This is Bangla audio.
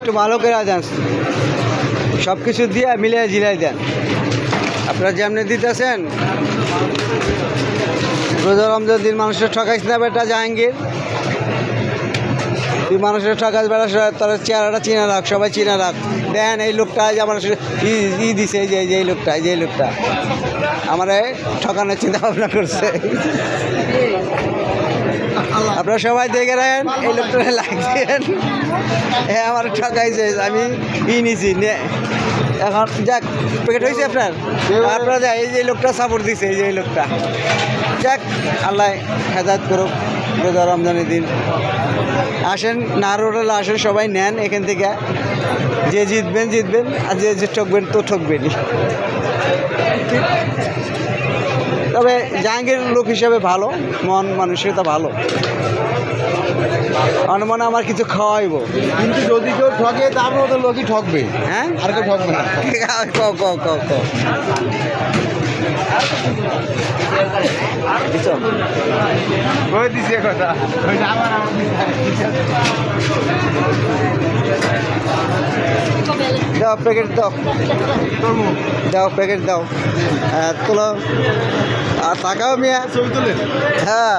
একটু ভালো করে দেন, সব কিছু দিয়ে মিলিয়ে ঝিলাই দেন। আপনারা যেমনি দিতেছেন, রোজা রমজান দিন মানুষের ঠকাইস না বেটা জাহাঙ্গীর, তুই মানুষের ঠকাস বেটা, তার চেহারাটা চিনে রাখ, সবাই চিনে রাখ। দেন এই লোকটা যে আমার ই দিছে, এই যে এই লোকটা, এই যে এই লোকটা আমার ঠকানোর চিন্তা ভাবনা করছে। আপনারা সবাই দেখে রাখেন, এই লোকটা লাগছেন, হ্যাঁ আমার ঠকাইছে, আমি নিছি এখন যাক প্যাকেট হয়েছে আপনার, আপনারা যাই এই যে লোকটা সাপোর্ট দিছে, এই যে এই লোকটা, যাক আল্লাহ হেদায়েত করুক রোজা রমজানের দিন। আসেন নারোডালে আসেন, সবাই নেন এখান থেকে, যে জিতবেন জিতবেন, আর যে ঠকবেন তো ঠকবেনই। তবে জাহাঙ্গীর লোক হিসেবে ভালো, মন মানসিকতা ভালো, মনে আমার কিছু খাওয়াইব, কিন্তু যদি কেউ ঠকে তারপর ওদের লোকই ঠকবে, হ্যাঁ আর কেউ ঠকবে না। ওই দিছে কথা, দাও প্যাকেট দাও, দাও প্যাকেট দাও, তোলো আর টাকাও মিয়া ছবি তুলে হ্যাঁ।